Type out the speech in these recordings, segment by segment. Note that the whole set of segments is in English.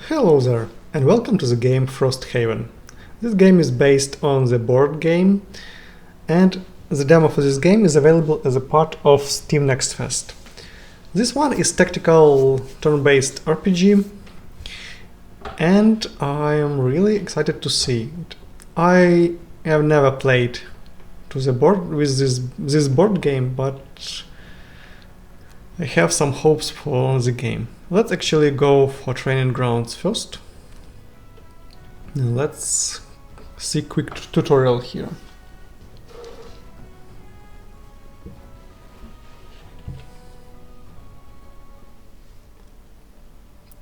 Hello there, and welcome to the game Frosthaven. This game is based on the board game, and the demo for this game is available as a part of Steam Next Fest. This one is tactical turn-based RPG, and I am really excited to see it. I have never played to the board with this board game, but I have some hopes for the game. Let's actually go for training grounds first. Let's see quick tutorial here.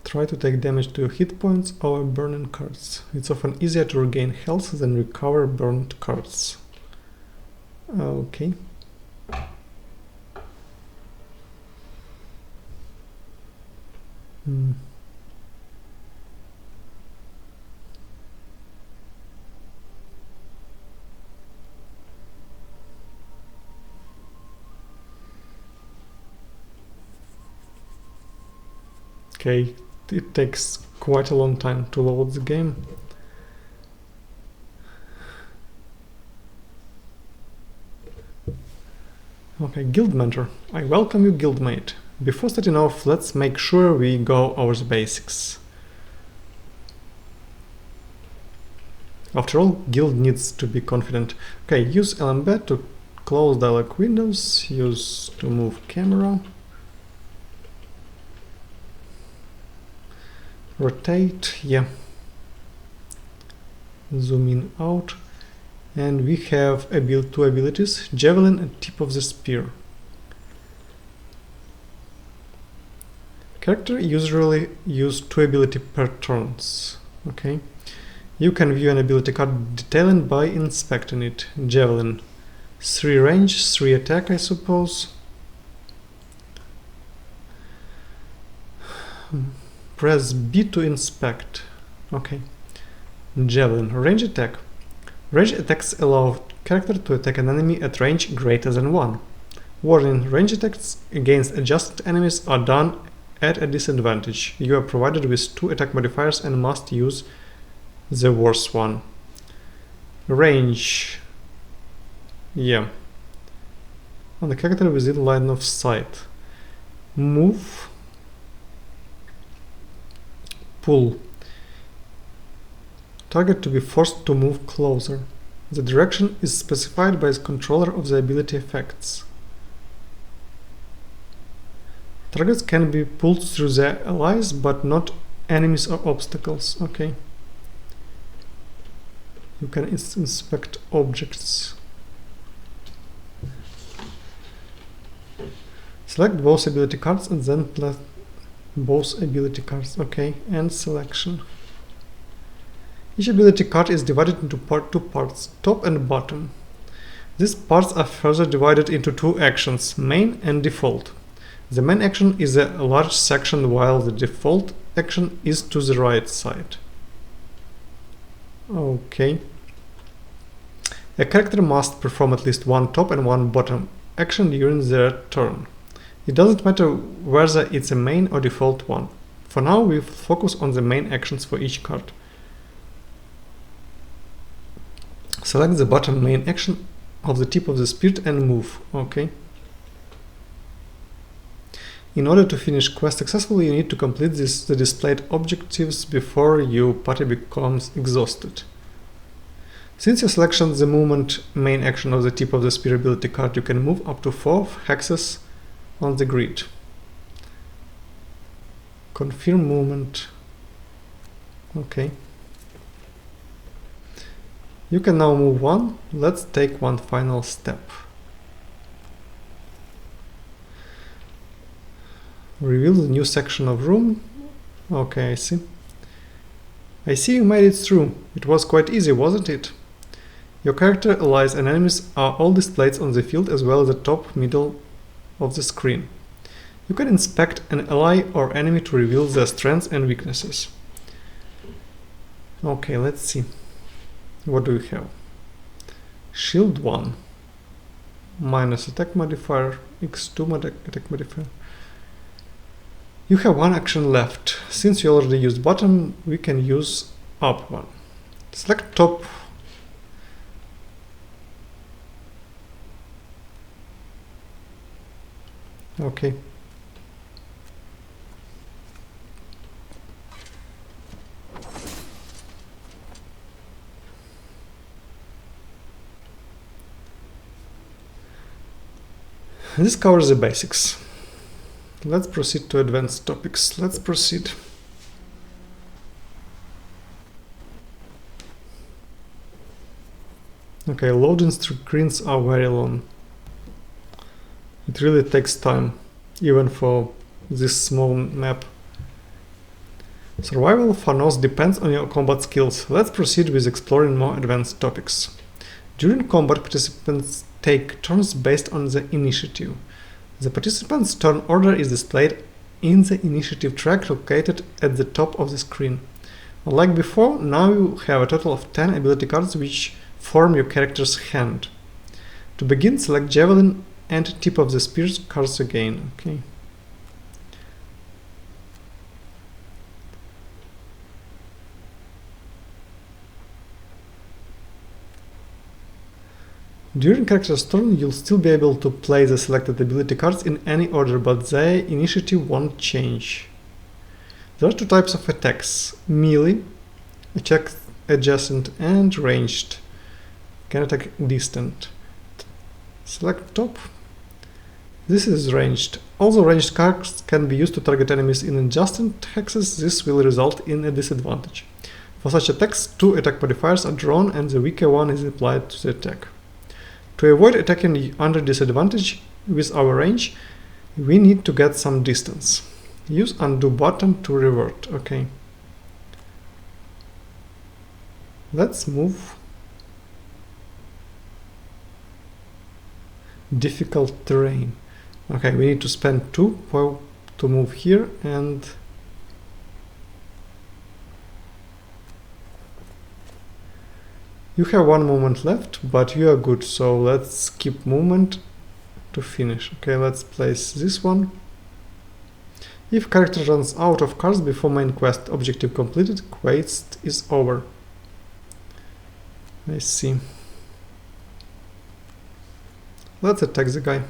Try to take damage to your hit points or burning cards. It's often easier to regain health than recover burned cards. Okay. Okay, it takes quite a long time to load the game. Okay, guild mentor. I welcome you, guildmate. Before starting off, let's make sure we go over the basics. After all, guild needs to be confident. Okay, use LMB to close dialog windows, use to move camera, rotate, yeah, zoom in out, and we have two abilities, javelin and tip of the spear. Character usually use two ability per turns. Okay, you can view an ability card detailing by inspecting it. Javelin, 3 range, 3 attack, I suppose. Press B to inspect. Okay. Javelin, range attack. Range attacks allow character to attack an enemy at range greater than 1. Warning, range attacks against adjacent enemies are done at a disadvantage. You are provided with 2 attack modifiers and must use the worst one. Range. Yeah. On the character within line of sight. Move. Pull. Target to be forced to move closer. The direction is specified by the controller of the ability effects. Targets can be pulled through their allies, but not enemies or obstacles. Okay. You can inspect objects. Select both ability cards and then let both ability cards. Okay, and selection. Each ability card is divided into two parts, top and bottom. These parts are further divided into 2 actions, main and default. The main action is a large section while the default action is to the right side. Okay. A character must perform at least 1 top and 1 bottom action during their turn. It doesn't matter whether it's a main or default one. For now, we focus on the main actions for each card. Select the bottom main action of the tip of the spear and move. Okay. In order to finish quest successfully, you need to complete the displayed objectives before your party becomes exhausted. Since you selected the movement main action of the tip of the spear ability card, you can move up to 4 hexes on the grid. Confirm movement. Okay. You can now move 1. Let's take one final step. Reveal the new section of room. Okay, I see. I see you made it through. It was quite easy, wasn't it? Your character, allies and enemies are all displayed on the field as well as the top middle of the screen. You can inspect an ally or enemy to reveal their strengths and weaknesses. Okay, let's see. What do we have? Shield 1. Minus attack modifier, x2 attack modifier. You have one action left. Since you already used bottom, we can use up one. Select top. Okay. This covers the basics. Let's proceed to advanced topics. Let's proceed. Okay, loading screens are very long. It really takes time, even for this small map. Survival for Norse depends on your combat skills. Let's proceed with exploring more advanced topics. During combat, participants take turns based on the initiative. The participant's turn order is displayed in the initiative track located at the top of the screen. Unlike before, now you have a total of 10 ability cards which form your character's hand. To begin, select Javelin and Tip of the Spear cards again. Okay. During character's turn, you'll still be able to play the selected ability cards in any order, but their initiative won't change. There are two types of attacks: melee, attack adjacent, and ranged. Can attack distant. Select top. This is ranged. Although ranged cards can be used to target enemies in adjacent hexes, this will result in a disadvantage. For such attacks, 2 attack modifiers are drawn and the weaker one is applied to the attack. To avoid attacking under disadvantage with our range, we need to get some distance. Use undo button to revert. Okay. Let's move. Difficult terrain. Okay, we need to spend 2 to move here, and you have 1 movement left, but you are good, so let's skip movement to finish. Okay, let's place this one. If character runs out of cards before main quest objective completed, quest is over. I see. Let's attack the guy.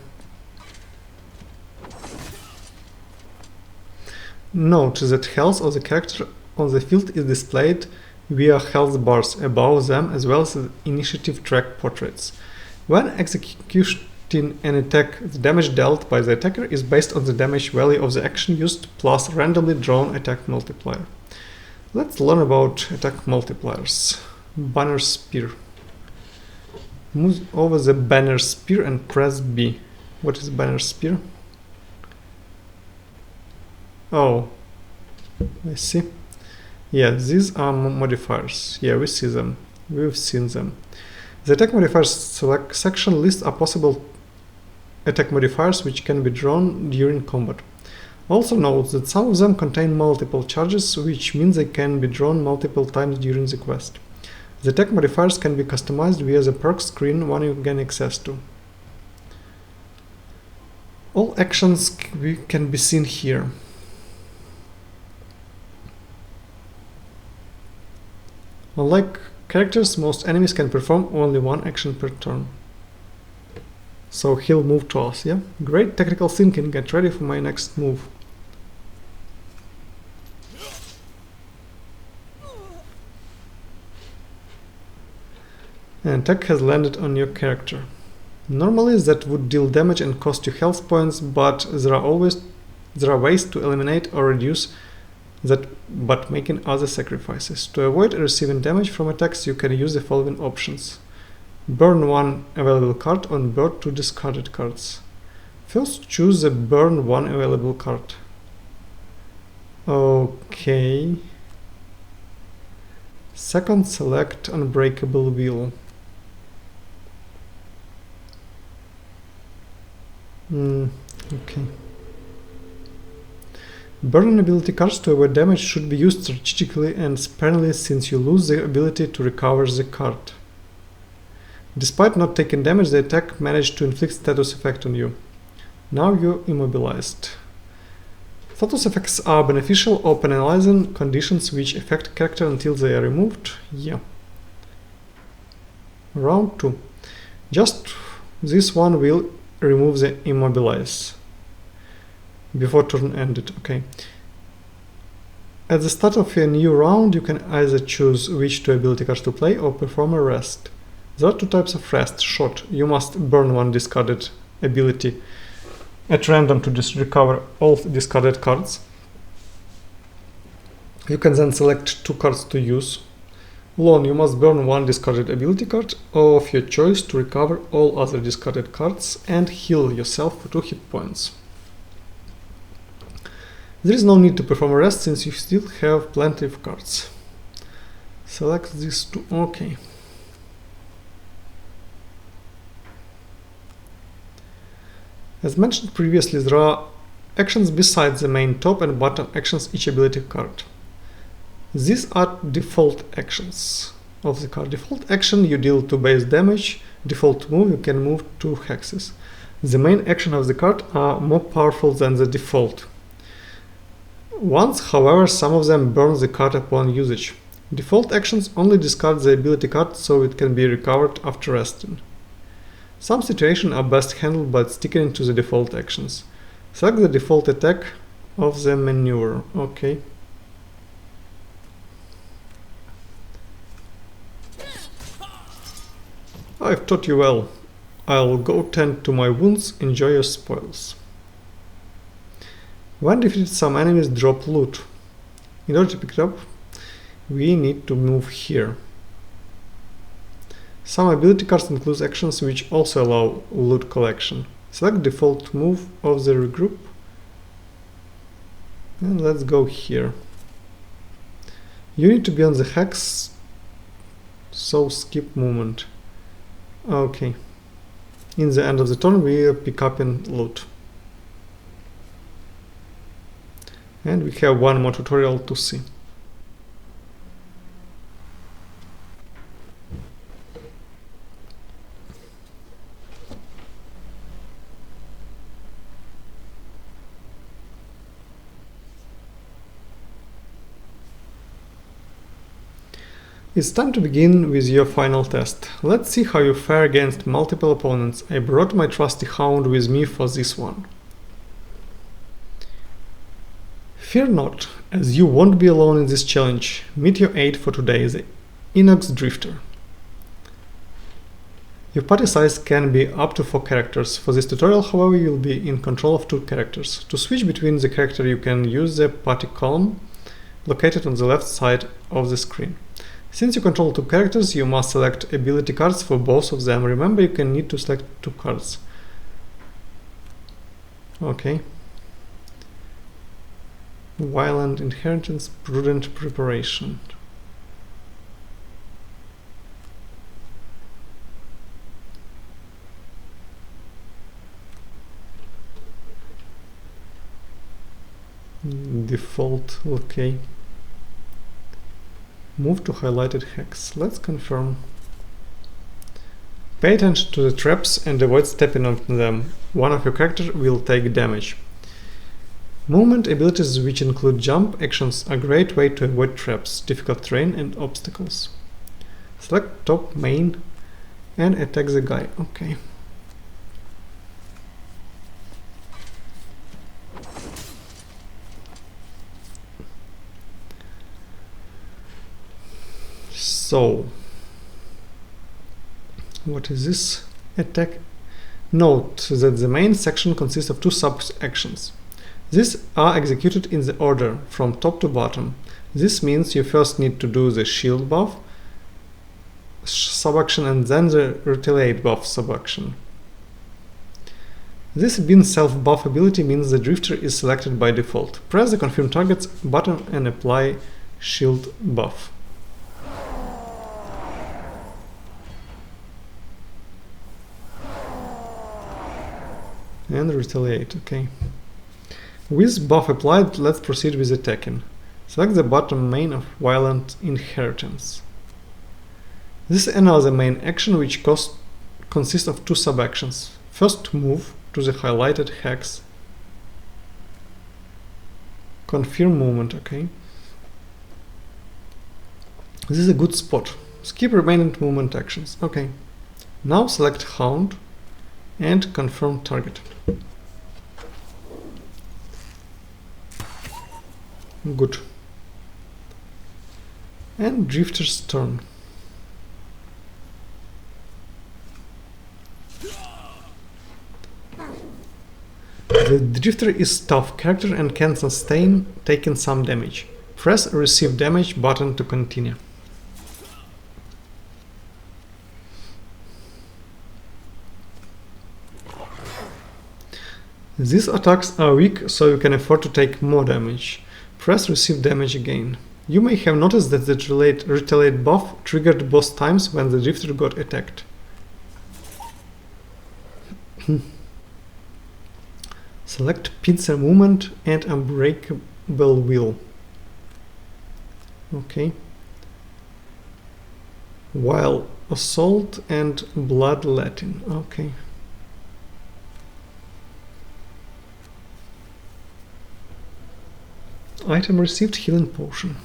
Note that health of the character on the field is displayed via health bars above them, as well as the initiative track portraits. When executing an attack, the damage dealt by the attacker is based on the damage value of the action used plus randomly drawn attack multiplier. Let's learn about attack multipliers. Banner Spear. Move over the Banner Spear and press B. What is Banner Spear? Oh, I see. Yeah, these are modifiers. Yeah, we see them. We've seen them. The attack modifiers select section lists are possible attack modifiers which can be drawn during combat. Also note that some of them contain multiple charges, which means they can be drawn multiple times during the quest. The attack modifiers can be customized via the perk screen one you gain access to. All actions can be seen here. Unlike characters, most enemies can perform only 1 action per turn. So he'll move to us, yeah? Great tactical thinking, get ready for my next move. An attack has landed on your character. Normally that would deal damage and cost you health points, but there are ways to eliminate or reduce that but making other sacrifices. To avoid receiving damage from attacks, you can use the following options. Burn 1 available card or burn 2 discarded cards. First choose the burn 1 available card. Okay. Second, select Unbreakable Wheel. Okay. Burning ability cards to avoid damage should be used strategically and sparingly, since you lose the ability to recover the card. Despite not taking damage, the attack managed to inflict status effect on you. Now you're immobilized. Status effects are beneficial or penalizing conditions which affect character until they are removed. Yeah. Round 2. Just this one will remove the immobilize before turn ended. Okay. At the start of a new round, you can either choose which two ability cards to play or perform a rest. There are two types of rest. Short. You must burn one discarded ability at random to recover all discarded cards. You can then select two cards to use. Long, you must burn one discarded ability card of your choice to recover all other discarded cards and heal yourself for 2 hit points. There is no need to perform a rest since you still have plenty of cards. Select these two. Okay. As mentioned previously, there are actions besides the main top and bottom actions each ability card. These are default actions of the card. Default action, you deal 2 base damage. Default move, you can move 2 hexes. The main action of the card are more powerful than the default ones, however, some of them burn the card upon usage. Default actions only discard the ability card so it can be recovered after resting. Some situations are best handled by sticking to the default actions. Select the default attack of the maneuver. Okay. I've taught you well. I'll go tend to my wounds, enjoy your spoils. When defeated, some enemies drop loot. In order to pick it up, we need to move here. Some ability cards include actions which also allow loot collection. Select default move of the regroup. And let's go here. You need to be on the hex, so skip movement. Okay. In the end of the turn, we pick up in loot. And we have one more tutorial to see. It's time to begin with your final test. Let's see how you fare against multiple opponents. I brought my trusty hound with me for this one. Fear not, as you won't be alone in this challenge. Meet your aid for today, the Inox Drifter. Your party size can be up to 4 characters. For this tutorial, however, you'll be in control of 2 characters. To switch between the characters, you can use the party column located on the left side of the screen. Since you control 2 characters, you must select ability cards for both of them. Remember, you can need to select 2 cards. Okay. Violent Inheritance, Prudent Preparation. Default, okay. Move to highlighted hex. Let's confirm. Pay attention to the traps and avoid stepping on them. One of your characters will take damage. Movement abilities which include jump actions are a great way to avoid traps, difficult terrain and obstacles. Select top main and attack the guy. Okay. So, what is this? Attack. Note that the main section consists of 2 sub-actions. These are executed in the order, from top to bottom. This means you first need to do the shield buff sub-action and then the retaliate buff sub-action. This being self-buff ability means the drifter is selected by default. Press the confirm targets button and apply shield buff. And retaliate, okay. With buff applied, let's proceed with attacking. Select the bottom main of Violent Inheritance. This is another main action which consists of 2 sub-actions. First, move to the highlighted hex. Confirm movement, okay. This is a good spot. Skip remaining movement actions, okay. Now select Hound and confirm target. Good. And Drifter's turn. The Drifter is tough character and can sustain taking some damage. Press Receive Damage button to continue. These attacks are weak, so you can afford to take more damage. Press Receive Damage again. You may have noticed that the Retaliate buff triggered both times when the Drifter got attacked. Select Pincer Movement and Unbreakable Will. Okay. While Assault and Bloodletting. Okay. Item received Healing Potion.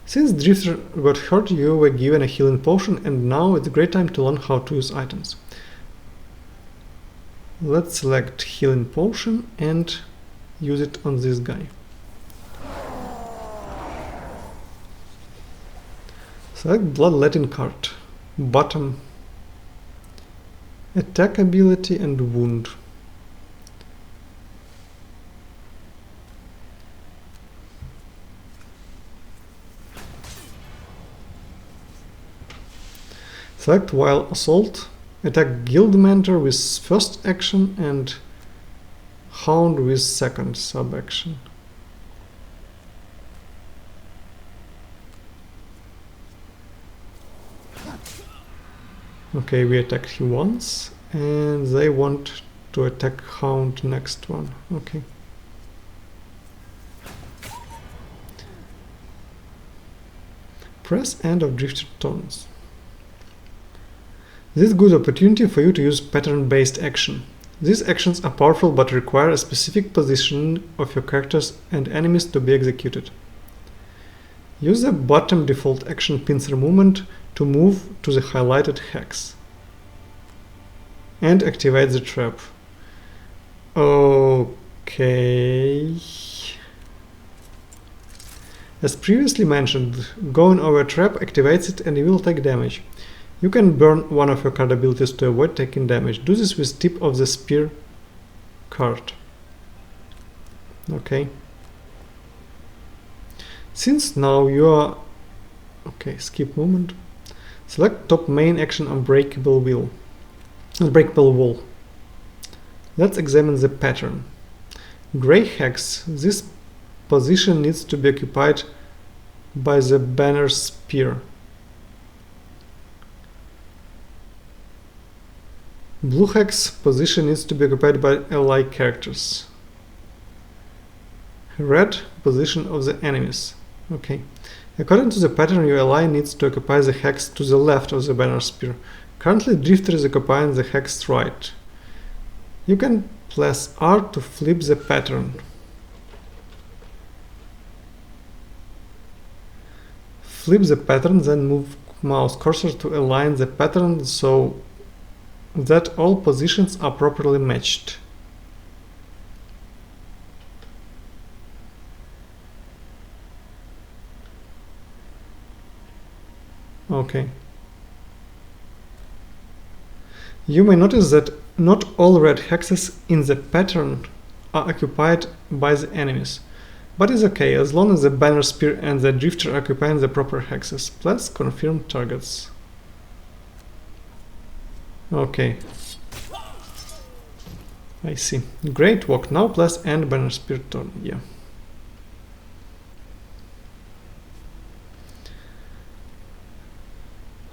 Since Drifter got hurt, you were given a healing potion, and now it's a great time to learn how to use items. Let's select Healing Potion and use it on this guy. Select Bloodletting card. Bottom. Attack ability and wound. Select while assault, attack Guild Mentor with first action and Hound with second sub-action. Okay, we attacked him once, and they want to attack Hound next one. Okay. Press end of Drifter turns. This is a good opportunity for you to use pattern-based action. These actions are powerful but require a specific position of your characters and enemies to be executed. Use the bottom default action Pincer Movement to move to the highlighted hex and activate the trap. Okay. As previously mentioned, going over a trap activates it and you will take damage. You can burn one of your card abilities to avoid taking damage. Do this with Tip of the Spear card. Okay. Since now you are... Okay, skip movement. Select top main action Unbreakable Wall. Let's examine the pattern. Grey Hex. This position needs to be occupied by the Banner Spear. Blue Hex position needs to be occupied by ally characters. Red position of the enemies. Okay. According to the pattern, your ally needs to occupy the hex to the left of the Banner Spear. Currently, Drifter is occupying the hex right. You can press R to flip the pattern. Flip the pattern, then move mouse cursor to align the pattern so that all positions are properly matched. Okay. You may notice that not all red hexes in the pattern are occupied by the enemies, but it's okay as long as the Banner Spear and the Drifter occupy the proper hexes. Let's confirm targets. Okay. I see. Great work. Now plus end Banner Spear turn. Yeah.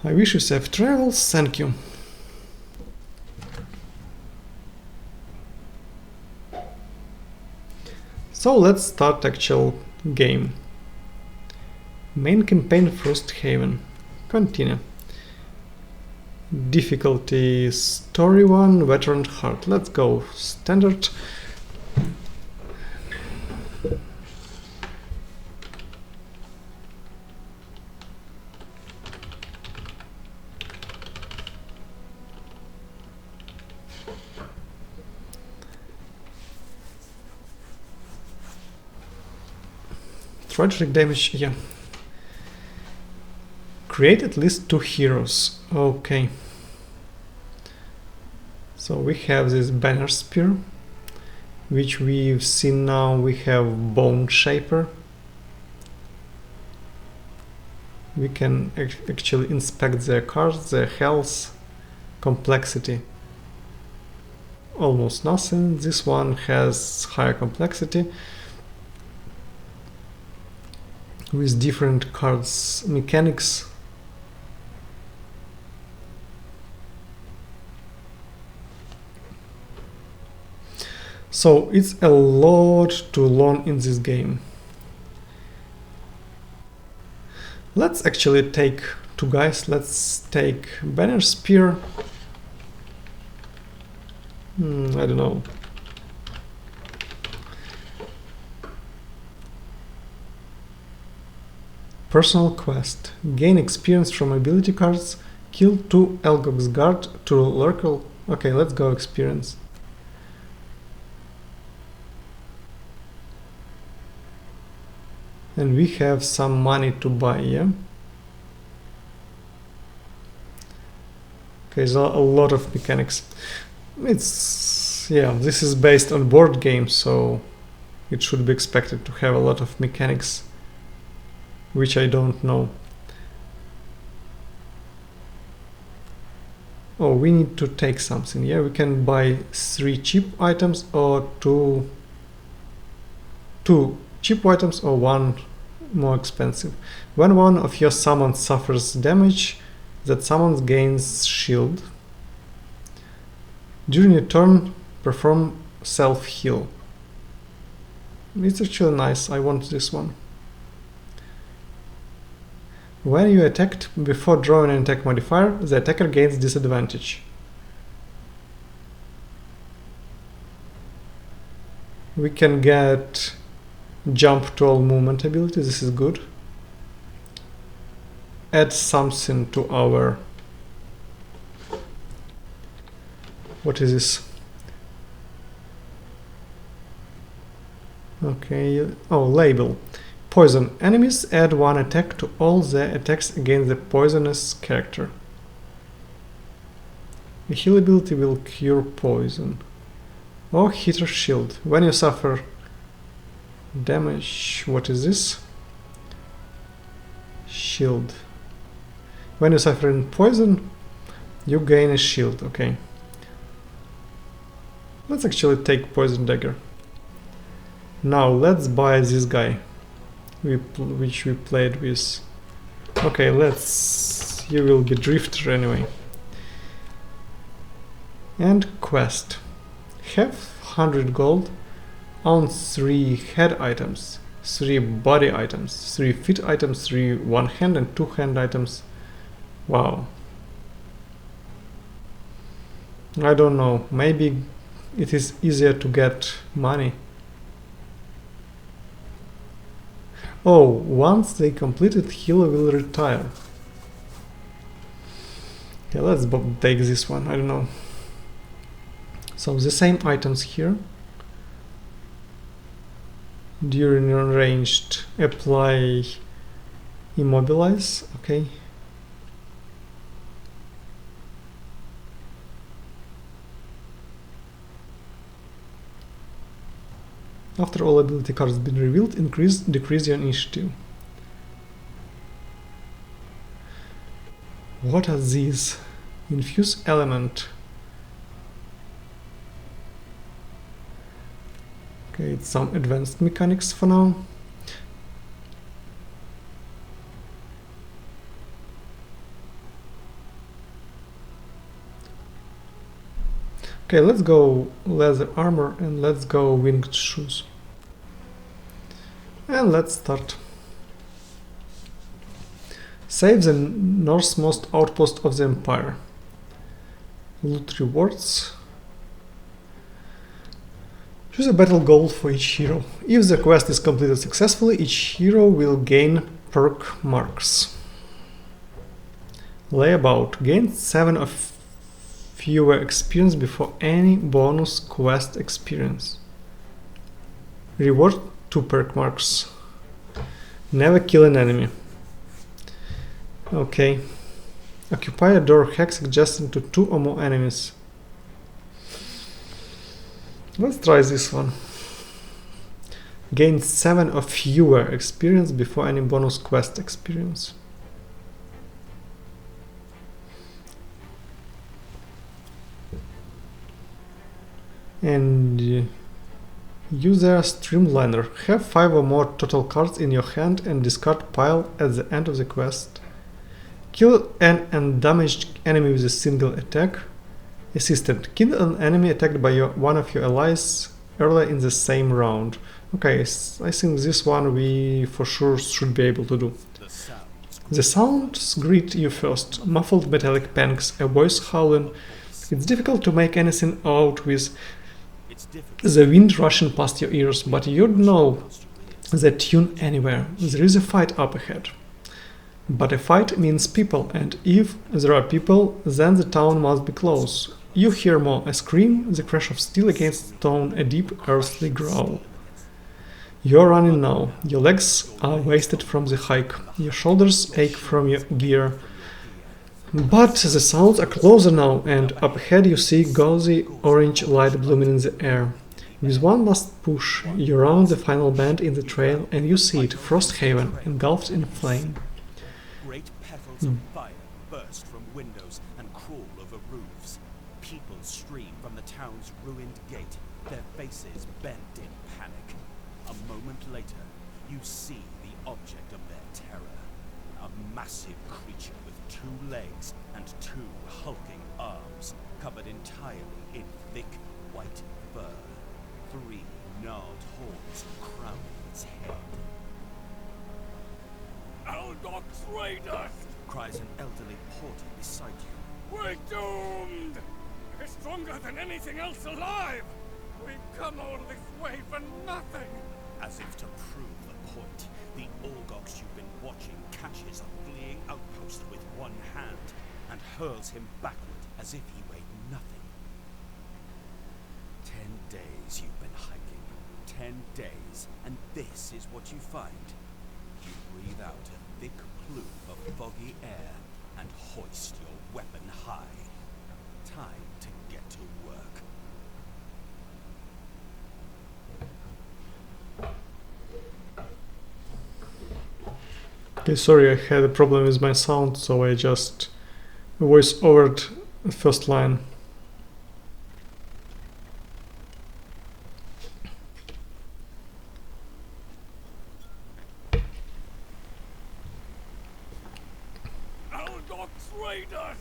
I wish you safe travels. Thank you. So let's start actual game. Main campaign Frosthaven. Continue. Difficulty story 1, veteran hard. Let's go. Standard. Try to take damage, yeah. Create at least 2 heroes. Okay. So we have this banner spear, which we've seen now. We have Bone Shaper. We can actually inspect their cards, their health, complexity. Almost nothing. This one has higher complexity with different cards mechanics. So it's a lot to learn in this game. Let's actually take 2 guys. Let's take Banner Spear. I don't know. Personal quest. Gain experience from ability cards. Kill 2 Elgog's guard to Lurkle. Okay, let's go experience. And we have some money to buy, yeah? Okay, so a lot of mechanics. It's, yeah, this is based on board games, so it should be expected to have a lot of mechanics, which I don't know. Oh, we need to take something, yeah? We can buy 3 cheap items or two cheap items or 1 more expensive. When one of your summons suffers damage, that summons gains shield. During your turn, perform self-heal. It's actually nice, I want this one. When you attacked before drawing an attack modifier, the attacker gains disadvantage. We can get jump to all movement ability, this is good. Add something to our... What is this? Okay, oh, label. Poison. Enemies add 1 attack to all their attacks against the poisonous character. The heal ability will cure poison. Or hit or shield. When you suffer damage, what is this? Shield. When you suffer in poison, you gain a shield, okay. Let's actually take Poison Dagger. Now let's buy this guy, which we played with. Okay, let's... you will be Drifter anyway. And quest. Have 100 gold. Own 3 head items, 3 body items, 3 feet items, 3 one hand and 2 hand items. Wow. I don't know, maybe it is easier to get money. Oh, once they completed, healer will retire. Okay, let's take this one, I don't know. So the same items here. During ranged, apply immobilize, okay. After all ability cards have been revealed, decrease your initiative. What are these? Infuse element. Okay, it's some advanced mechanics for now. Okay, let's go leather armor and let's go winged shoes. And let's start. Save the northmost outpost of the Empire. Loot rewards. Choose a battle goal for each hero. If the quest is completed successfully, each hero will gain perk marks. Layabout. Gain 7 of fewer experience before any bonus quest experience. Reward 2 perk marks. Never kill an enemy. Okay. Occupy a door hex adjacent to 2 or more enemies. Let's try this one. Gain 7 or fewer experience before any bonus quest experience. And user Streamliner. Have 5 or more total cards in your hand and discard pile at the end of the quest. Kill an undamaged enemy with a single attack. Assistant. Kill an enemy attacked by one of your allies earlier in the same round. Okay, I think this one we for sure should be able to do. The sounds greet you first. Muffled metallic pangs, a voice howling. It's difficult to make anything out with the wind rushing past your ears, but you'd know the tune anywhere. There is a fight up ahead. But a fight means people, and if there are people, then the town must be close. You hear more, a scream, the crash of steel against stone, a deep earthly growl. You're running now. Your legs are wasted from the hike. Your shoulders ache from your gear. But the sounds are closer now, and up ahead you see gauzy orange light blooming in the air. With one last push, you round the final bend in the trail, and you see it, Frosthaven, engulfed in flame. Great petals of fire burst from windows and crawl over roofs. People stream from the town's ruined gate, their faces bent in panic. A moment later, you see the object of their terror. A massive creature with 2 legs and 2 hulking arms, covered entirely in thick white fur. 3 gnarled horns crowning its head. Aldoc's raiders! Cries an elderly porter beside you. We're doomed! We're stronger than anything else alive! We've come all this way for nothing! As if to prove the point, the Orgox you've been watching catches a fleeing outpost with one hand and hurls him backward as if he weighed nothing. 10 days you've been hiking. 10 days, and this is what you find. You breathe out a thick plume of foggy air and hoist your weapon high. Time to get to work. Okay, sorry, I had a problem with my sound, so I just voice-overed the first line. Aldoc's raiders!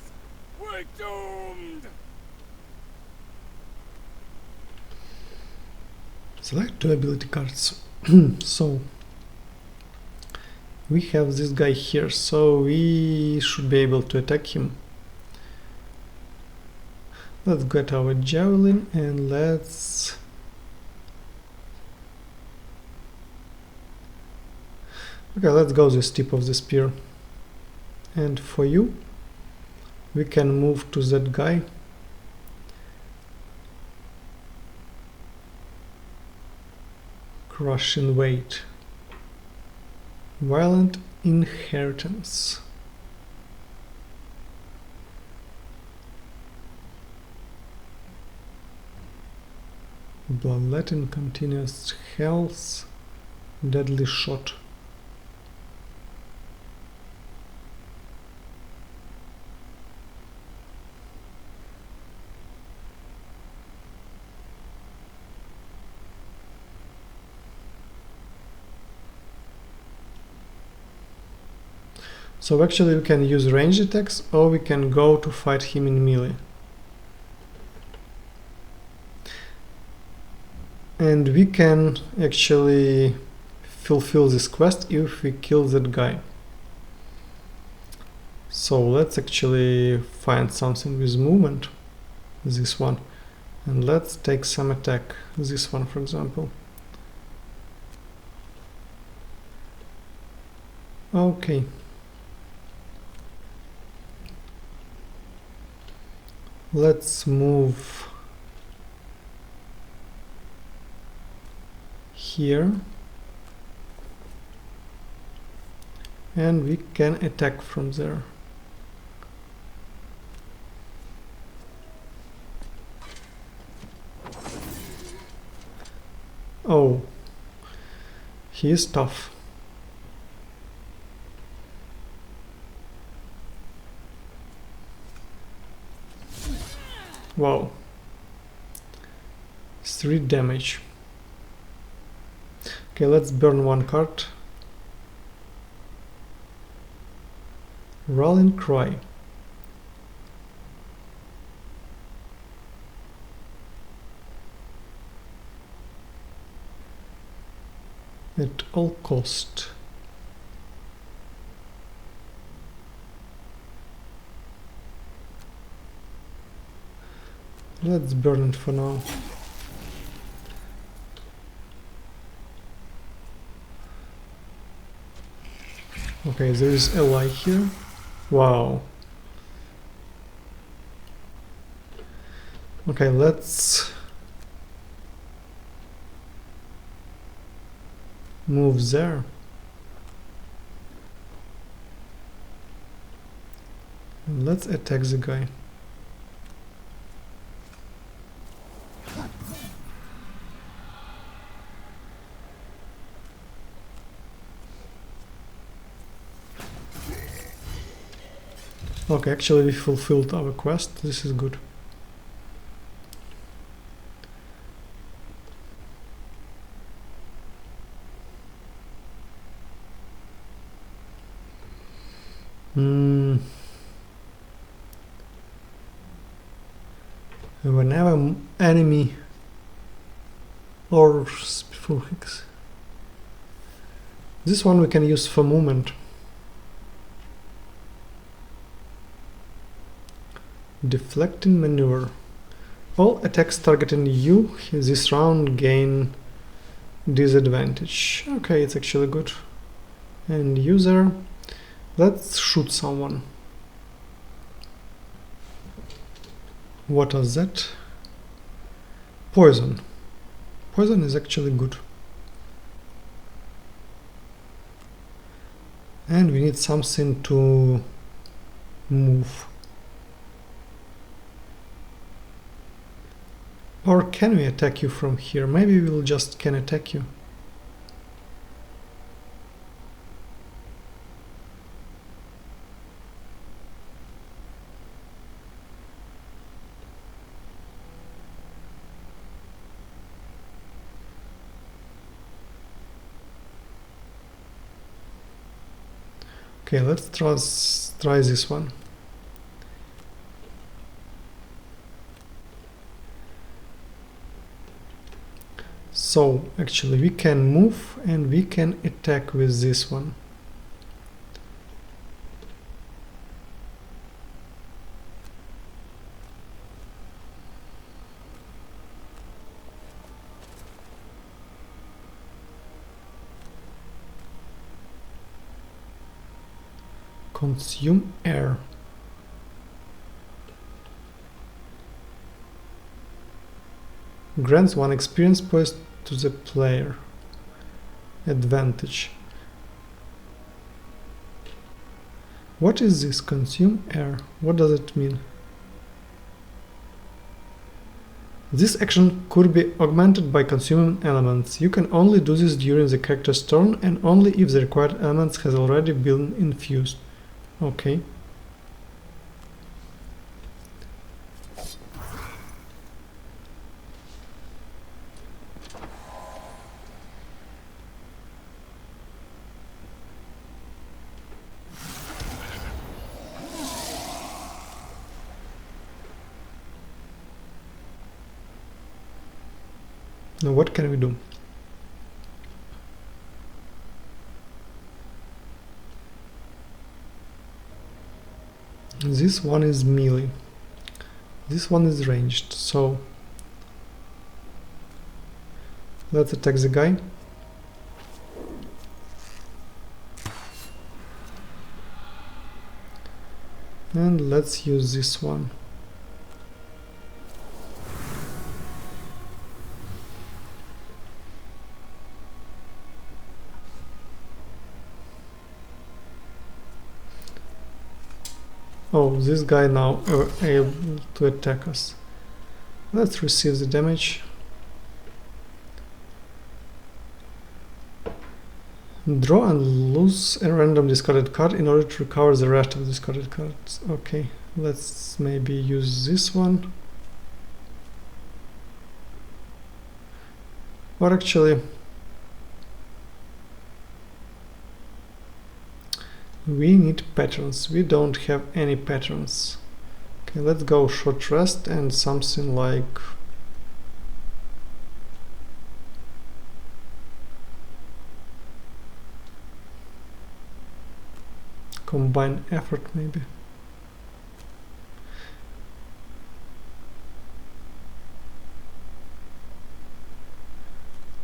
We're doomed! Select 2 ability cards. So we have this guy here, so we should be able to attack him. Let's get our javelin and let's go this tip of the spear. And for you, we can move to that guy. Crushing weight. Violent inheritance. Bloodletting, continuous health, deadly shot. So actually we can use ranged attacks, or we can go to fight him in melee. And we can actually fulfill this quest if we kill that guy. So let's actually find something with movement, this one, and let's take some attack, this one for example. Okay. Let's move here. and we can attack from there. Oh, he is tough. Wow. 3 damage. Okay, let's burn 1 card. Rallying Cry. At all cost. Let's burn it for now. Okay, there is ally here. Wow. Okay, let's move there. And let's attack the guy. Okay, actually we fulfilled our quest. This is good. Whenever enemy or full hicks. This one we can use for movement. Deflecting maneuver. All attacks targeting you this round gain disadvantage. Okay, it's actually good. And user, let's shoot someone. What is that? Poison. Poison is actually good. And we need something to move. Or can we attack you from here? Maybe we'll just can attack you. Okay, let's try this one. So actually we can move and we can attack with this one. Consume air. Grants 1 experience point to the player. Advantage. What is this? Consume air. What does it mean? This action could be augmented by consuming elements. You can only do this during the character's turn and only if the required elements has already been infused. Okay. Now what can we do? This one is melee. This one is ranged, so let's attack the guy. And let's use this one. Oh, this guy now able to attack us. Let's receive the damage. Draw and lose a random discarded card in order to recover the rest of the discarded cards. Okay, let's maybe use this one. Or actually, we need patterns. We don't have any patterns. Okay, let's go short rest and something like combined effort maybe.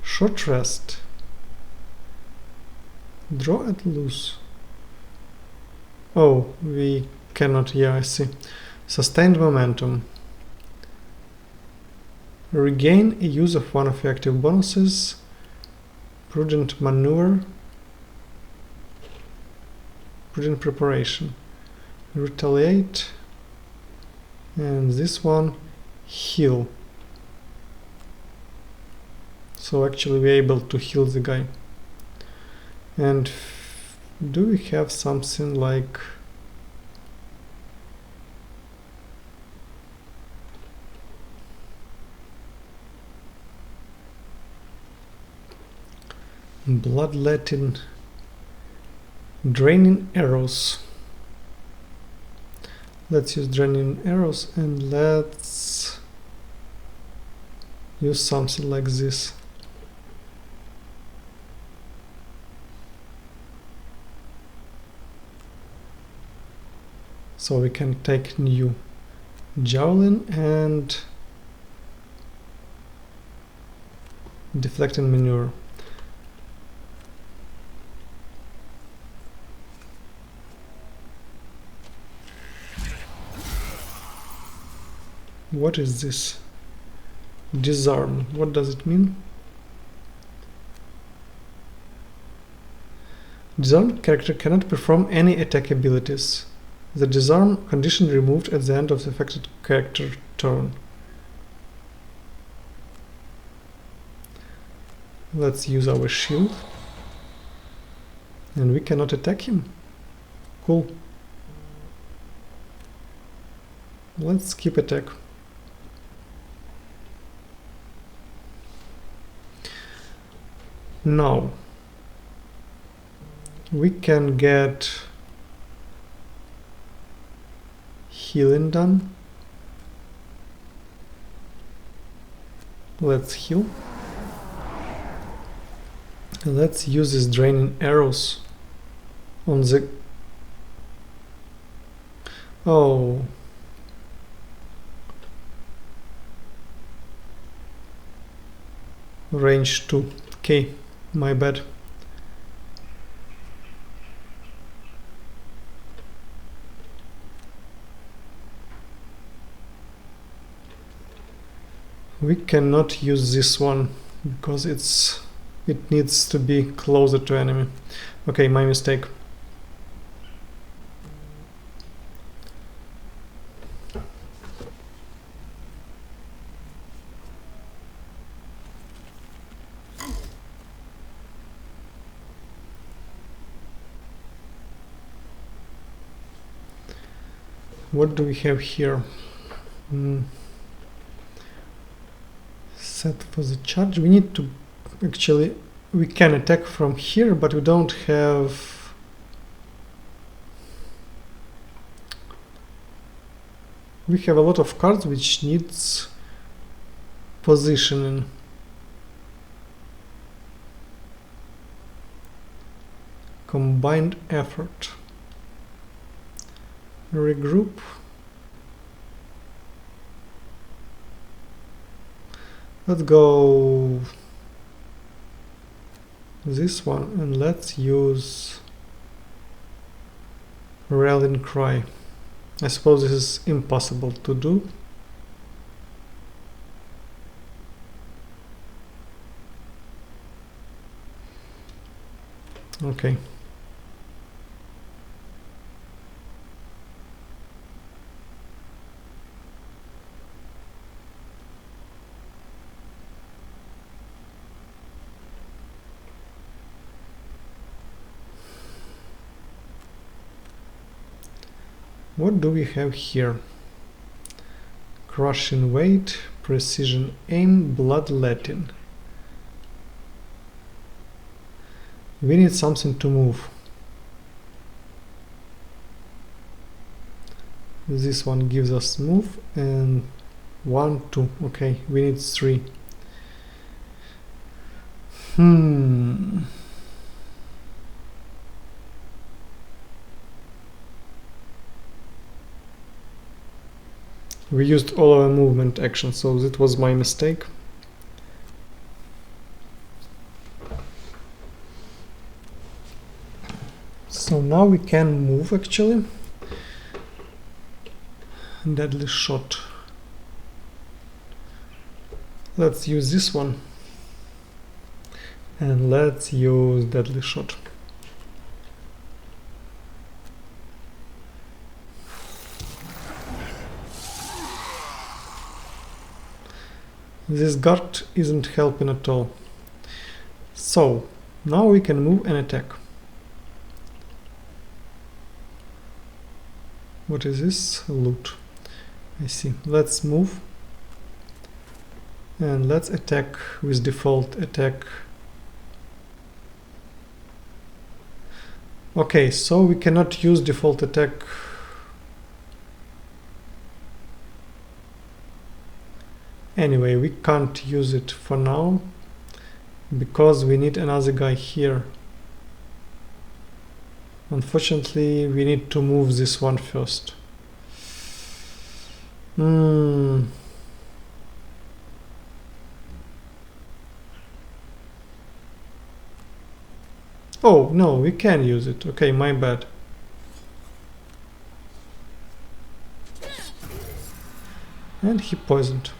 Short rest. Draw and lose. Oh, we cannot, yeah, I see. Sustained momentum. Regain a use of one of your active bonuses. Prudent maneuver. Prudent preparation. Retaliate. And this one, heal. So actually we're able to heal the guy. And do we have something like bloodletting, draining arrows? Let's use draining arrows and let's use something like this. So we can take new javelin and deflecting maneuver. What is this? Disarm. What does it mean? Disarmed character cannot perform any attack abilities. The disarm condition removed at the end of the affected character turn. Let's use our shield. And we cannot attack him. Cool. Let's skip attack. Now we can get healing done. Let's heal. Let's use these draining arrows on the... Oh. Range 2. Okay, my bad. We cannot use this one because it needs to be closer to enemy. Okay, my mistake. What do we have here? Set for the charge. We need to actually, we can attack from here, but we don't have... We have a lot of cards which needs positioning. Combined effort. Regroup. Let's go this one and let's use Rallying Cry. I suppose this is impossible to do. Okay. What do we have here? Crushing weight, precision aim, bloodletting. We need something to move. This one gives us move, and 1, 2. Okay, we need 3. We used all our movement action, so that was my mistake. So now we can move actually. Deadly shot. Let's use this one. And let's use deadly shot. This guard isn't helping at all. So now we can move and attack. What is this? Loot. I see. Let's move. And let's attack with default attack. Okay, so we cannot use default attack. Anyway, we can't use it for now because we need another guy here. Unfortunately, we need to move this one first. Oh, no, we can use it. Okay, my bad. And he poisoned.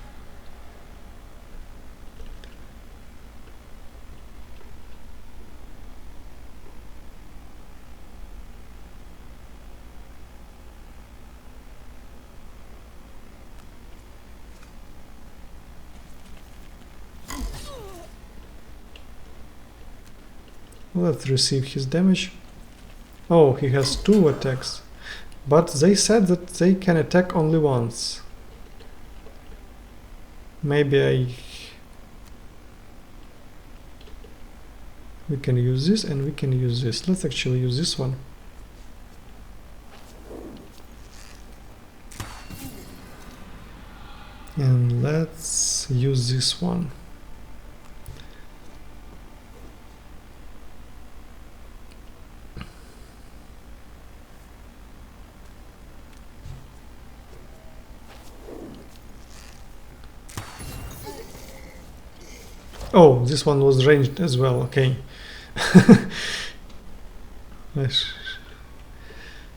Let's receive his damage. Oh, he has 2 attacks. But they said that they can attack only once. Maybe we can use this and we can use this. Let's actually use this one. And let's use this one. Oh, this one was ranged as well, okay.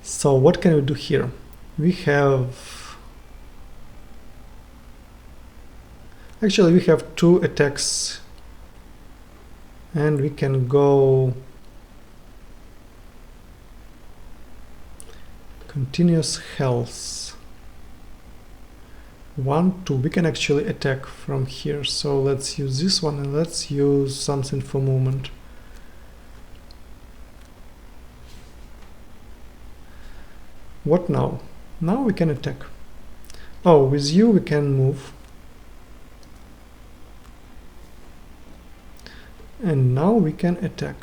So what can we do here? We have... Actually, we have 2 attacks. And we can go... Continuous health. 1, 2. We can actually attack from here. So let's use this one and let's use something for movement. What now? Now we can attack. Oh, with you we can move. And now we can attack.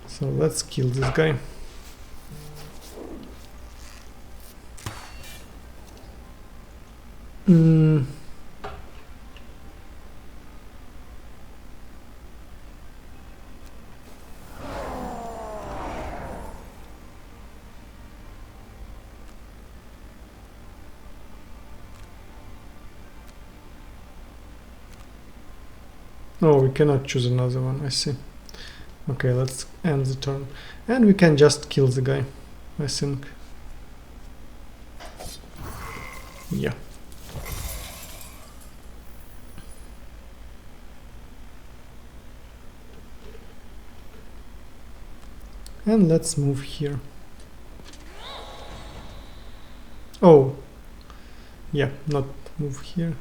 So let's kill this guy. Oh, we cannot choose another one, I see. Okay, let's end the turn. And we can just kill the guy, I think. Yeah. And let's move here. Oh, yeah, not move here.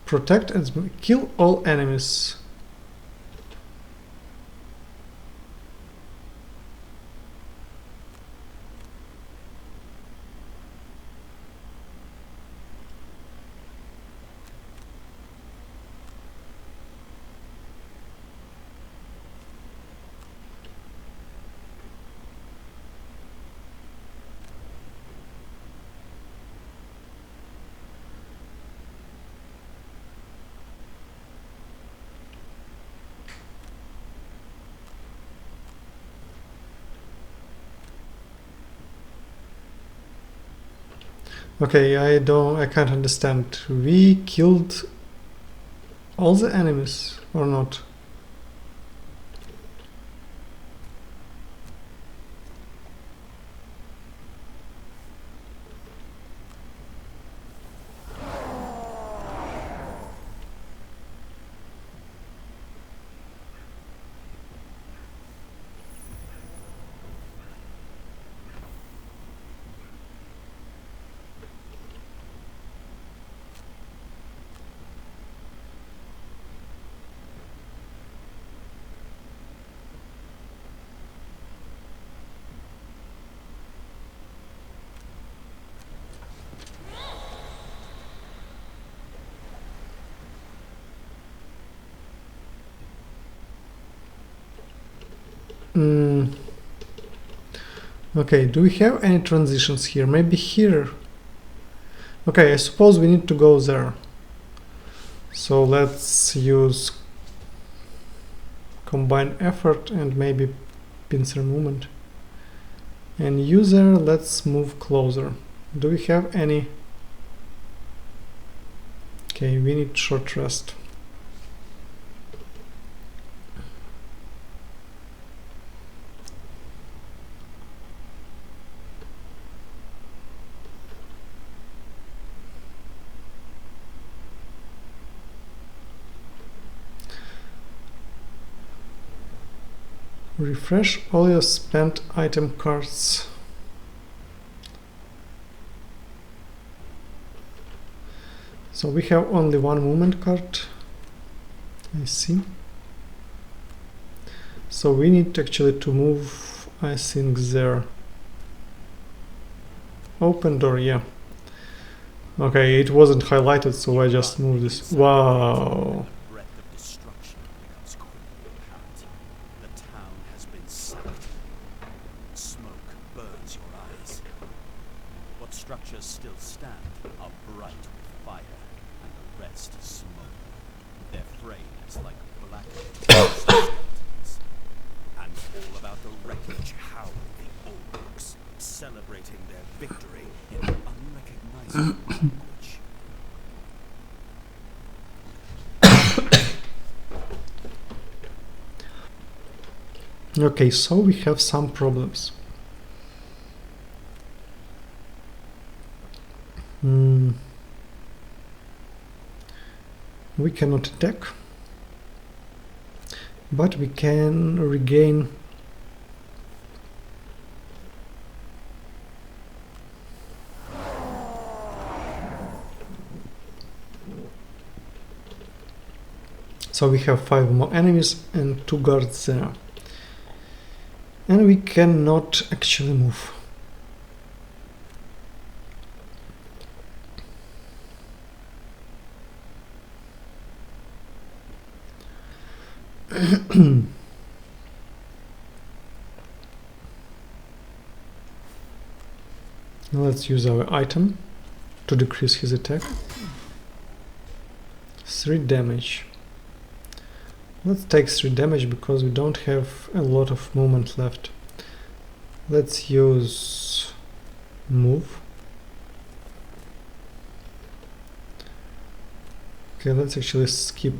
Protect and kill all enemies. Okay, I can't understand. We killed all the enemies or not? Okay, do we have any transitions here? Maybe here. Okay, I suppose we need to go there. So let's use combine effort and maybe pincer movement. And user, let's move closer. Do we have any? Okay, we need short rest. Refresh all your spent item cards. So we have only one movement card. I see. So we need actually to move, I think, there. Open door, yeah. Okay, it wasn't highlighted, so I just moved this. Wow. Structures still stand are bright with fire, and the rest smoke. Their frames like blackened skeletons. And all about the wreckage howl the orcs, celebrating their victory in unrecognizable language. Okay, so we have some problems. We cannot attack, but we can regain so we have 5 more enemies and 2 guards there, and we cannot actually move. Let's use our item to decrease his attack. 3 damage. Let's take 3 damage because we don't have a lot of movement left. Let's use move. Okay, let's actually skip.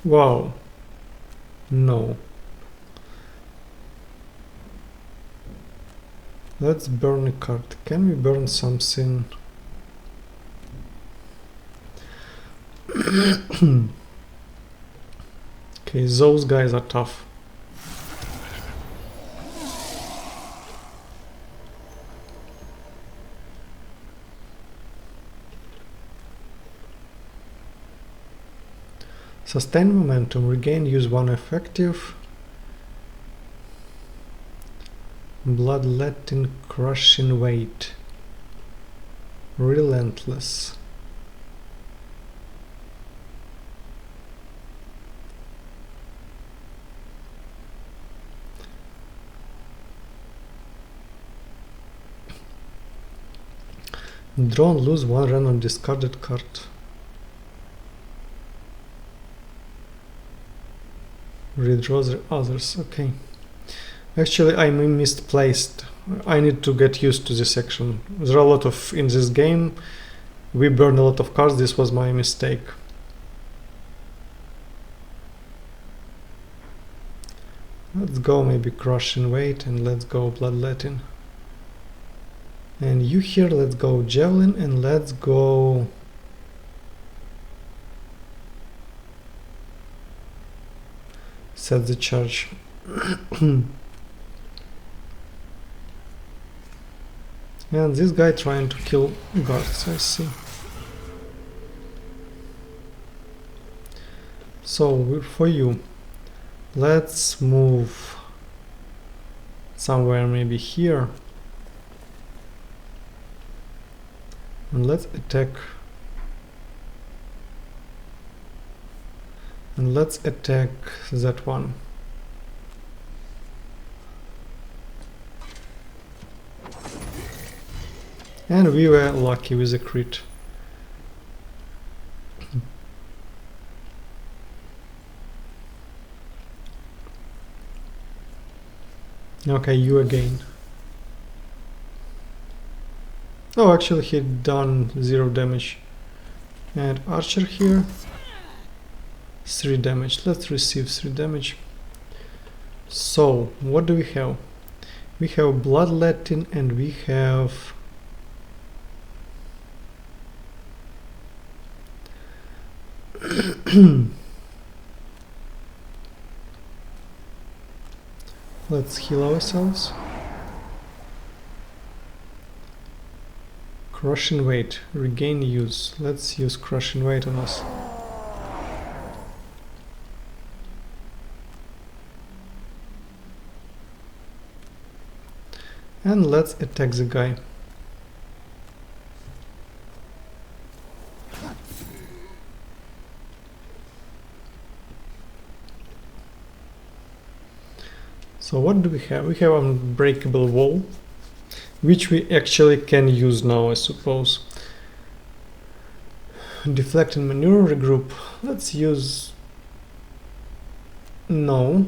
Wow. No. Let's burn a card. Can we burn something? Okay, those guys are tough. Sustain momentum, regain, use 1 effective. Bloodletting, crushing weight. Relentless. Draw and lose 1 random discarded card. Redraw the others, okay. Actually, I misplaced. I need to get used to this section. There are a lot of, in this game, we burn a lot of cards, this was my mistake. Let's go maybe crushing weight and let's go bloodletting. And you here, let's go javelin and let's go set the charge. And this guy trying to kill guards, I see. So for you, let's move somewhere maybe here. And let's attack. And let's attack that one. And we were lucky with a crit. Okay, you again. Oh, actually he done 0 damage. And archer here, 3 damage. Let's receive 3 damage. So, what do we have? We have bloodletting and we have let's heal ourselves. Crushing weight, regain use. Let's use crushing weight on us. And let's attack the guy. So what do we have? We have unbreakable wall, which we actually can use now, I suppose. Deflect and maneuver, regroup. Let's use... No.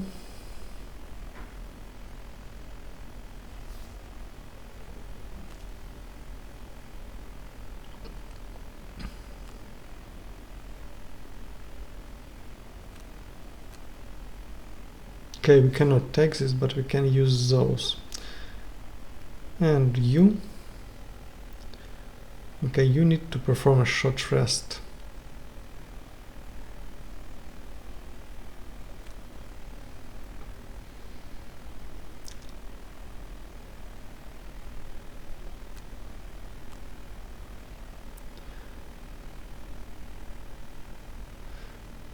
Okay, we cannot take this, but we can use those. And you? Okay, you need to perform a short rest.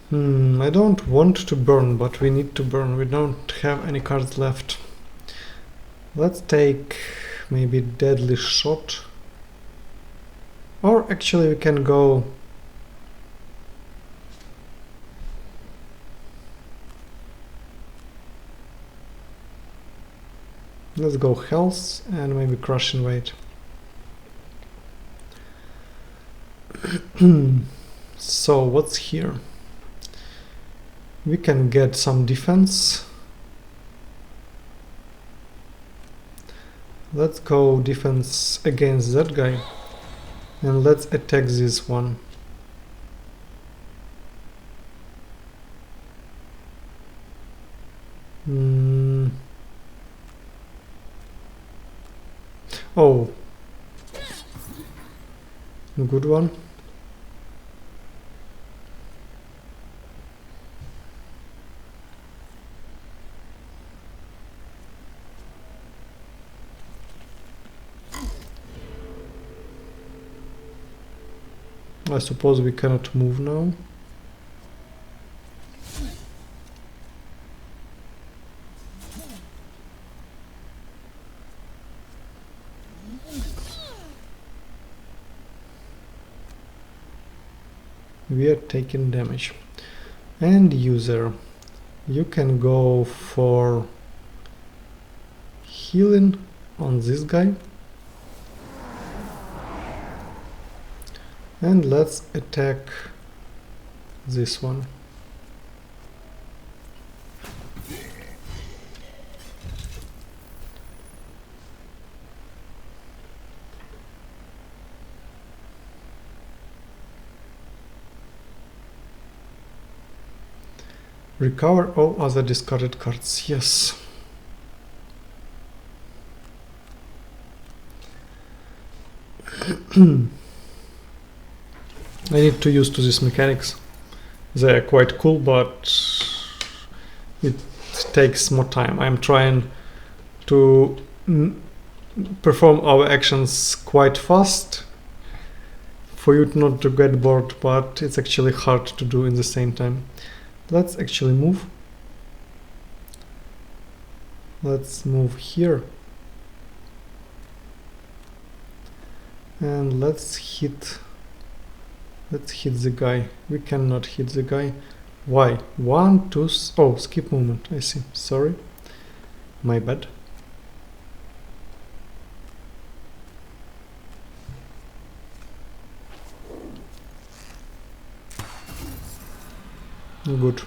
I don't want to burn, but we need to burn. We don't have any cards left. Let's take maybe deadly shot. Or actually we can go... Let's go health and maybe crushing weight. So what's here? We can get some defense. Let's go defense against that guy. And let's attack this one. Oh, good one. I suppose we cannot move now. We are taking damage. And user, you can go for healing on this guy. And let's attack this one. Recover all other discarded cards. Yes. I need to use to these mechanics. They are quite cool, but it takes more time. I'm trying to perform our actions quite fast for you not to get bored, but it's actually hard to do in the same time. Let's actually move. Let's move here. And let's hit the guy. We cannot hit the guy. Why? 1, 2, oh, skip movement. I see. Sorry. My bad. Good.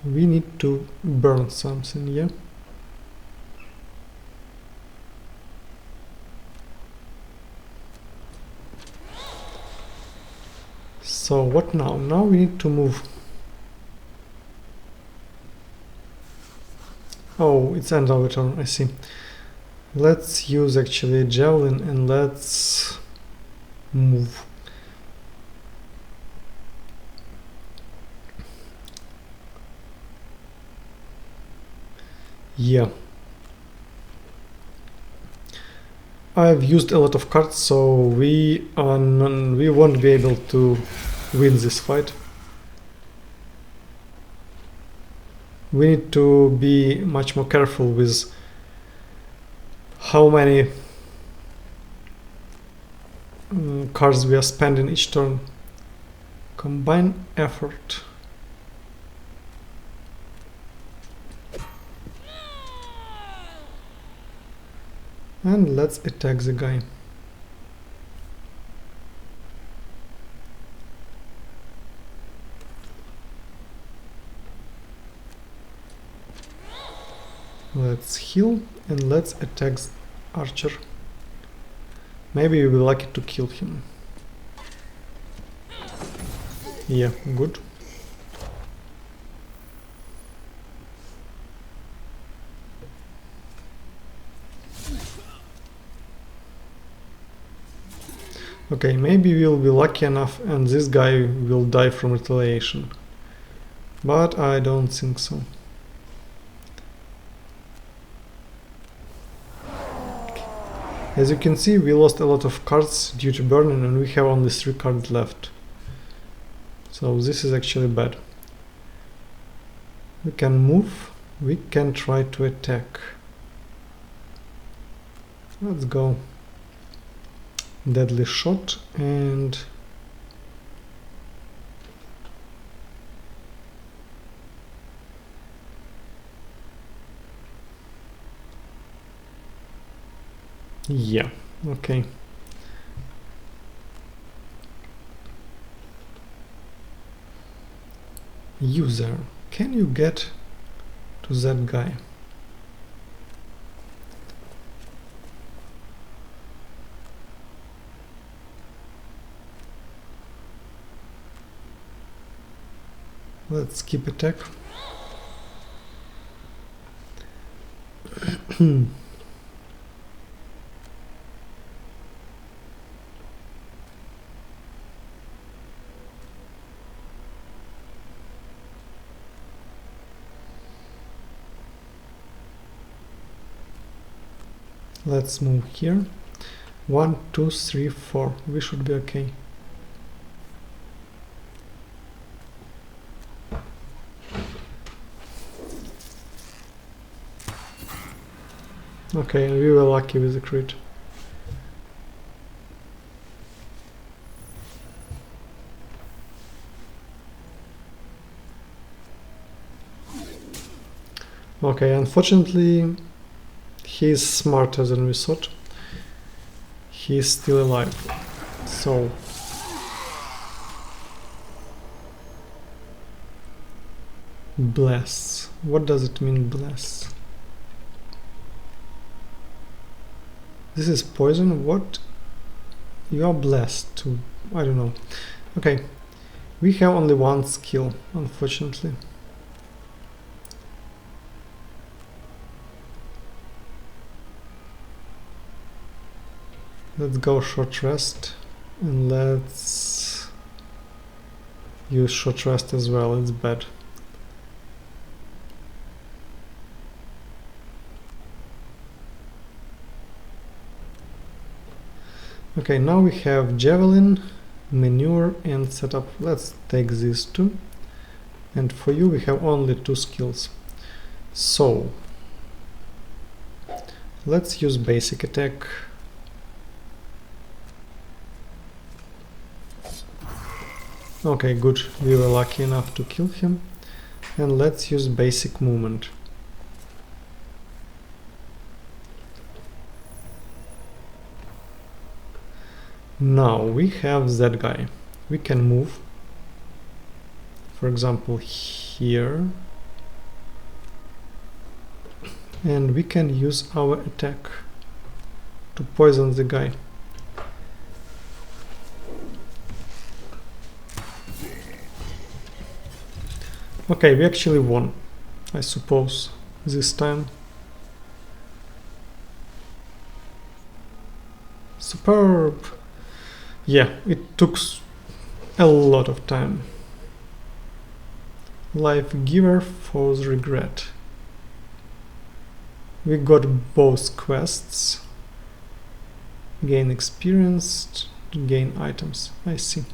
We need to burn something, yeah? So what now? Now we need to move. Oh, it's end of the turn, I see. Let's use actually a javelin and let's move. Yeah. I've used a lot of cards, so we won't be able to win this fight. We need to be much more careful with how many cards we are spending each turn. Combine effort. And let's attack the guy. Let's heal and let's attack Archer. Maybe we'll be lucky to kill him. Yeah, good. Okay, maybe we'll be lucky enough and this guy will die from retaliation. But I don't think so. As you can see, we lost a lot of cards due to burning and we have only 3 cards left. So this is actually bad. We can move, we can try to attack. Let's go. Deadly shot and Yeah, okay. User, can you get to that guy? Let's skip attack. Let's move here. 1, 2, 3, 4. We should be okay. Okay, we were lucky with the crit. Okay, unfortunately, he's smarter than we thought. He's still alive. So, bless. What does it mean, bless? This is poison. What? You are blessed to. I don't know. Okay, we have only one skill, unfortunately. Let's go short rest, and let's use short rest as well. It's bad. Okay, now we have javelin, manure, and setup. Let's take these two. And for you, we have only 2 skills. So let's use basic attack. Okay, good. We were lucky enough to kill him. And let's use basic movement. Now we have that guy. We can move. For example, here. And we can use our attack to poison the guy. Okay, we actually won, I suppose, this time. Superb! Yeah, it took a lot of time. Life giver, foe's regret. We got both quests. Gain experience, gain items. I see.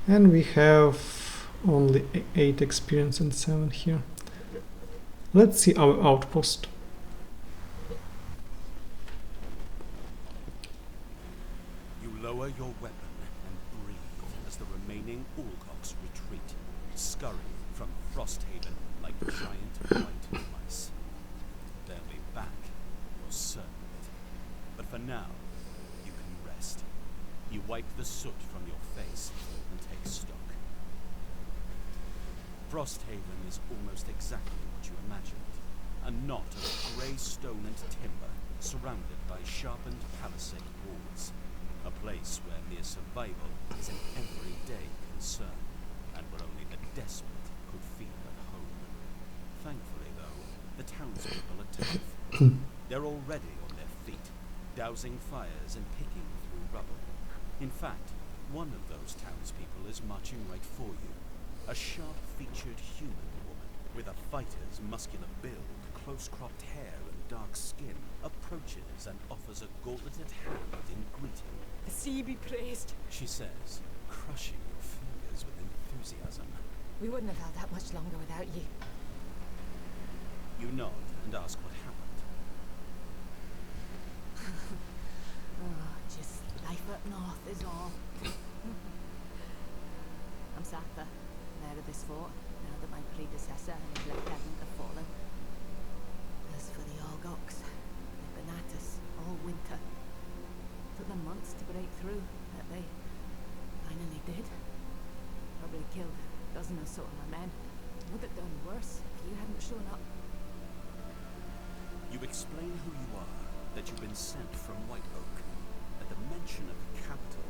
And we have only 8 experience and 7 here. Let's see our outpost. You lower your weapon and breathe as the remaining Orcox retreat, scurrying from Frosthaven like giant white mice. They'll be back, you're certain of it. But for now, you can rest. You wipe the soot from your face and take stock. Frosthaven is almost exactly what you imagined. A knot of grey stone and timber, surrounded by sharpened palisade walls. A place where mere survival is an everyday concern, and where only the desperate could feel at home. Thankfully, though, the townspeople are tough. They're already on their feet, dousing fires and picking through rubble. In fact, one of those townspeople is marching right for you. A sharp-featured human woman with a fighter's muscular build, close-cropped hair and dark skin approaches and offers a gauntleted hand in greeting. The sea be praised. She says, crushing your fingers with enthusiasm. We wouldn't have held that much longer without you. You nod and ask what happened. Oh, just life up north is all. I'm Satha, mayor of this fort, now that my predecessor and his lieutenant have fallen. As for the Orgox, they've shooting at us all winter. Took them months to break through, but they finally did. Probably killed a dozen or so of my men. Would have done worse if you hadn't shown up. You explain who you are, that you've been sent from White Oak. At the mention of the capital,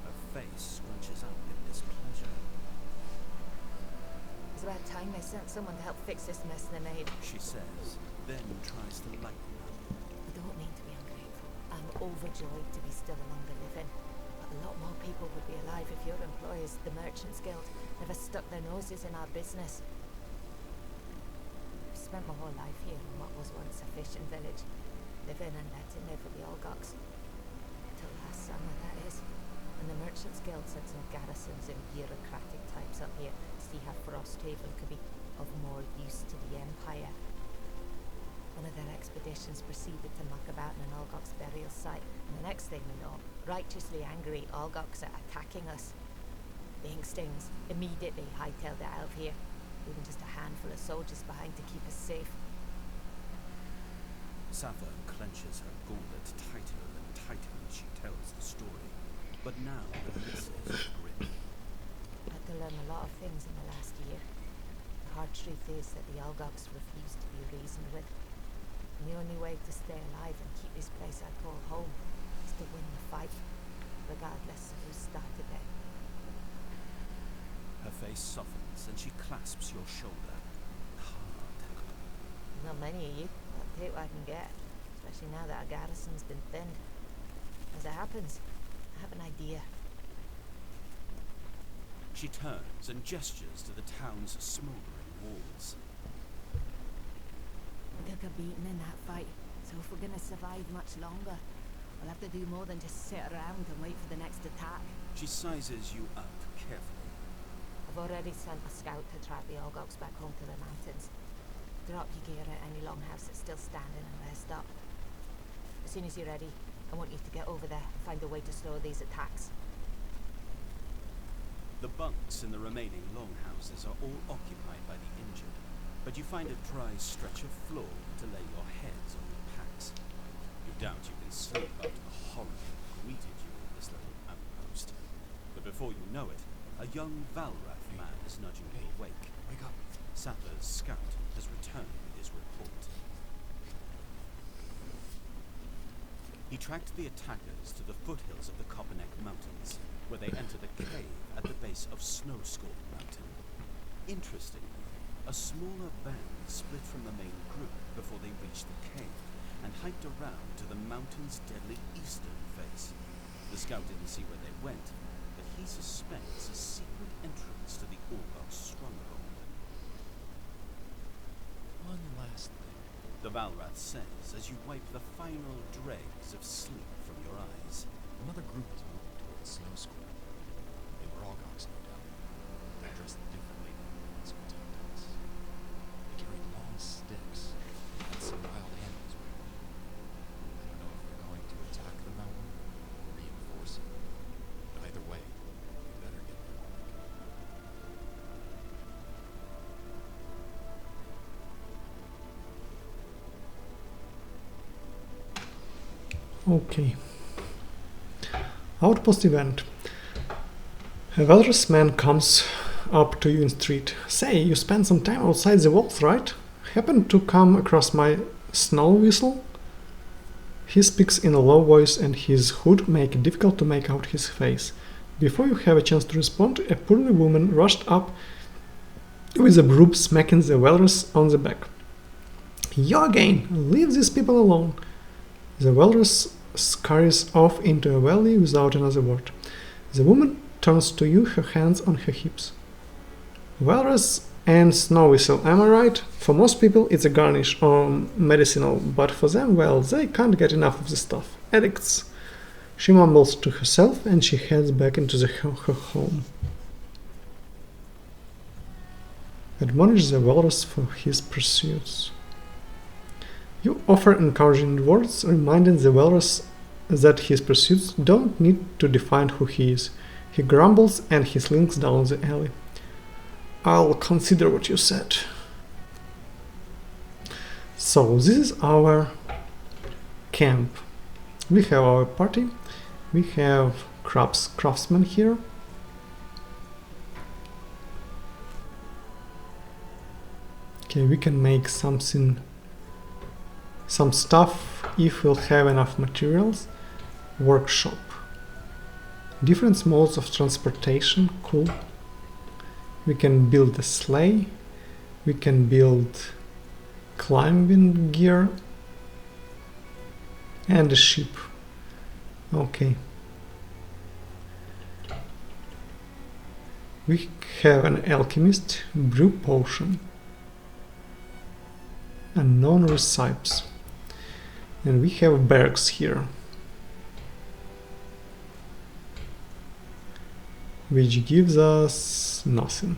her face scrunches up in displeasure. It's about time they sent someone to help fix this mess they made. She says, then tries to lighten up. I don't mean to be ungrateful. I'm overjoyed to be still among the living. But a lot more people would be alive if your employers, the Merchants Guild, never stuck their noses in our business. I've spent my whole life here in what was once a fishing village, living and letting live with the Olgoks. Till last summer, that is. And the Merchants Guild sent some garrisons and bureaucratic types up here to see how Frosthaven could be of more use to the Empire. One of their expeditions proceeded to muck about in an Olgok's burial site, and the next thing we know, righteously angry Olgoks are attacking us. The Inkstings immediately hightailed it out of here, leaving just a handful of soldiers behind to keep us safe. Sappho clenches her gauntlet tighter and tighter as she tells the story, but now releases her grip. I had to learn a lot of things in the last year. The hard truth is that the Olgoks refuse to be reasoned with. And the only way to stay alive and keep this place I call home is to win the fight, regardless of who started it. Her face softens and she clasps your shoulder. Hard. Not many of you. I'll take what I can get, especially now that our garrison's been thinned. As it happens, I have an idea. She turns and gestures to the town's smoldering walls. We took a beating in that fight, so if we're gonna survive much longer, we'll have to do more than just sit around and wait for the next attack. She sizes you up carefully. I've already sent a scout to track the Olgoks back home to the mountains. Drop your gear at any longhouse that's still standing and rest up. As soon as you're ready, I want you to get over there and find a way to slow these attacks. The bunks in the remaining longhouses are all occupied by the injured, but you find a dry stretch of floor to lay your heads on your packs. You doubt you can sleep after the horror that greeted you in this little outpost. But before you know it, a young Valrath man is nudging you awake. Wake up. Sapper's scout has returned with his report. He tracked the attackers to the foothills of the Copperneck Mountains, where they entered a cave at the base of Snowskull Mountain. Interestingly, a smaller band split from the main group before they reached the cave and hiked around to the mountain's deadly eastern face. The scout didn't see where they went, but he suspects a secret entrance to the Olgok's stronghold. One last thing. The Valrath says as you wipe the final dregs of sleep from your eyes. Another group was moving towards Snow School. They were all Goks, no doubt. They dressed differently than the ones who attacked us. They carried long sticks and had some wild animals with them. I don't know if they're going to attack the mountain or reinforce it. But either way, we better get there quick. Okay. Outpost event. A Valrus man comes up to you in street. Say, you spent some time outside the walls, right? Happened to come across my snow whistle? He speaks in a low voice and his hood make it difficult to make out his face. Before you have a chance to respond, a poorly woman rushed up with a broom smacking the Valrus on the back. You again! Leave these people alone! The Valrus scurries off into a valley without another word. The woman turns to you, her hands on her hips. Valrus and snow whistle, am I right? For most people it's a garnish or medicinal, but for them, well, they can't get enough of the stuff. Addicts. She mumbles to herself and she heads back into her home. Admonish the Valrus for his pursuits. You offer encouraging words, reminding the Valrus that his pursuits don't need to define who he is. He grumbles and he slinks down the alley. I'll consider what you said. So this is our camp. We have our party. We have craftsmen here. Okay, we can make some stuff if we'll have enough materials. Workshop. Different modes of transportation, cool. We can build a sleigh. We can build climbing gear. And a ship. Okay. We have an alchemist, brew potion. Unknown recipes. And we have barracks here, which gives us nothing.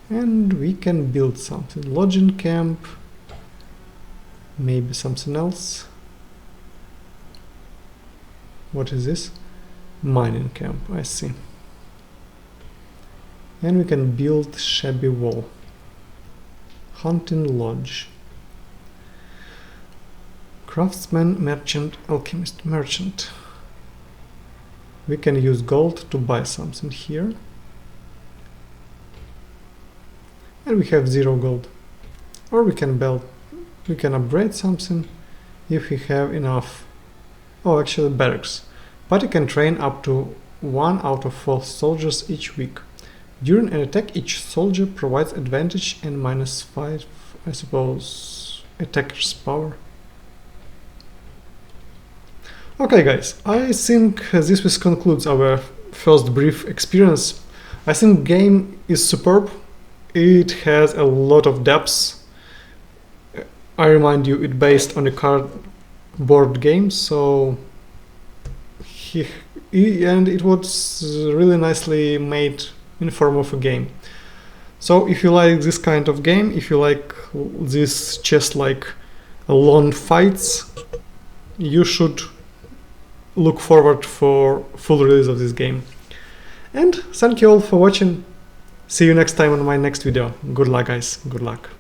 And we can build something. Lodging camp, maybe something else. What is this? Mining camp, I see. And we can build shabby wall. Hunting lodge. Craftsman, merchant, alchemist, merchant. We can use gold to buy something here. And we have 0 gold. Or we can upgrade something if we have enough. Oh, actually barracks. Party can train up to 1 out of 4 soldiers each week. During an attack, each soldier provides advantage and -5, I suppose, attacker's power. Okay guys, I think this concludes our first brief experience. I think game is superb. It has a lot of depth. I remind you, it's based on a cardboard game, so and it was really nicely made in form of a game. So if you like this kind of game, if you like this chess-like long fights, you should look forward for full release of this game. And thank you all for watching. See you next time on my next video. Good luck guys, good luck.